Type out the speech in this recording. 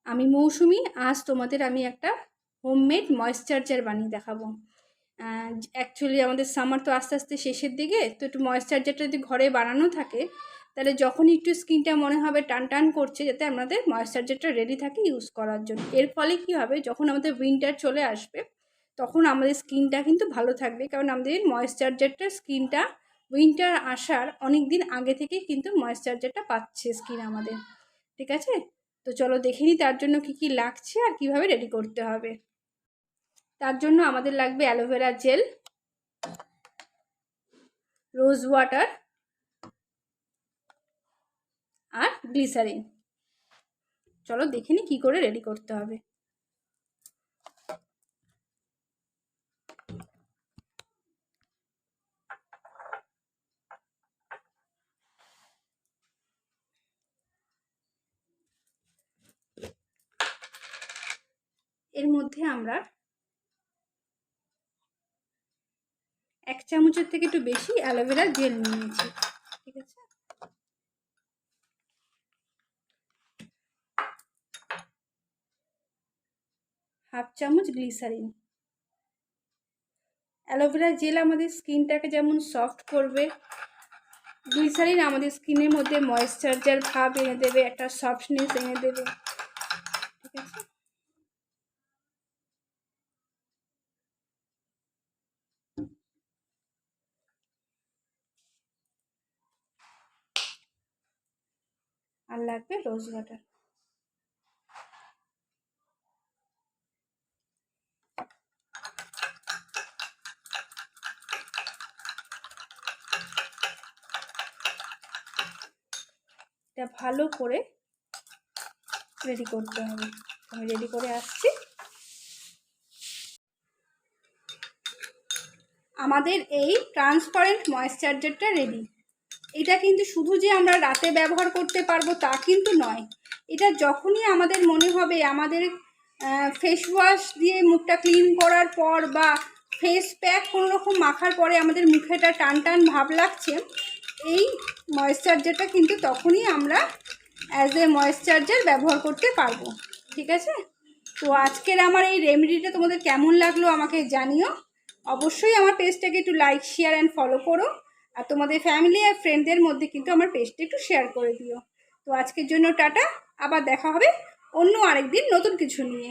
আমি মৌসুমি। আজ তোমাদের আমি একটা হোমমেড ময়েশ্চারাইজার বানিয়ে দেখাবো। অ্যাকচুয়ালি আমাদের সামার তো আস্তে আস্তে শেষের দিকে, তো একটু ময়েশ্চারাইজারটা যদি ঘরে বানানো থাকে তাহলে যখনই একটু স্কিনটা মনে হবে টান টান করছে, যাতে আমাদের ময়েশ্চারাইজারটা রেডি থাকে ইউজ করার জন্য। এর ফলে কী হবে, যখন আমাদের উইন্টার চলে আসবে তখন আমাদের স্কিনটা কিন্তু ভালো থাকবে, কারণ আমাদের ময়েশ্চারাইজারটা স্কিনটা উইন্টার আসার অনেক দিন আগে থেকেই কিন্তু ময়েশ্চারাইজারটা পাচ্ছে স্কিন আমাদের। ঠিক আছে, তো চলো দেখে নিই তার জন্য কি কি লাগছে আর কিভাবে রেডি করতে হবে। তার জন্য আমাদের লাগবে অ্যালোভেরা জেল, রোজ ওয়াটার আর গ্লিসারিন। চলো দেখে নিই কী করে রেডি করতে হবে। এর মধ্যে আমরা 1 চামচের থেকে একটু বেশি অ্যালোভেরা জেল নিয়ে নিয়েছি। ঠিক আছে, হাফ চামচ গ্লিসারিন। অ্যালোভেরা জেল আমাদের স্কিনটাকে যেমন সফট করবে, গ্লিসারিন আমাদের স্কিনের মধ্যে ময়েশ্চারাইজার ভাব এনে দেবে, একটা সফটনেস এনে দেবে। ঠিক আছে, আর লাগবে রোজ ওয়াটার। এটা ভালো করে রেডি করতে হবে। আমি রেডি করে আসছি। আমাদের এই ট্রান্সপারেন্ট ময়েশ্চারাইজারটা রেডি। এটা কিন্তু শুধু যে আমরা রাতে ব্যবহার করতে পারবো তা কিন্তু নয়। এটা যখনই আমাদের মনে হবে আমাদের ফেস ওয়াশ দিয়ে মুখটা ক্লিন করার পর বা ফেস প্যাক কোনো রকম মাখার পরে আমাদের মুখেটা টান টান ভাব লাগছে, এই ময়েশ্চারাইজারটা কিন্তু তখনই আমরা অ্যাজ এ ময়েশ্চারাইজার ব্যবহার করতে পারবো। ঠিক আছে, তো আজকের আমার এই রেমেডিটা তোমাদের কেমন লাগলো আমাকে জানিও। অবশ্যই আমার পেজটাকে একটু লাইক, শেয়ার অ্যান্ড ফলো করো, আর তোমাদের ফ্যামিলি আর ফ্রেন্ডদের মধ্যে কিন্তু আমার পেজটা একটু শেয়ার করে দিও। তো আজকের জন্য টাটা, আবার দেখা হবে অন্য আরেকদিন নতুন কিছু নিয়ে।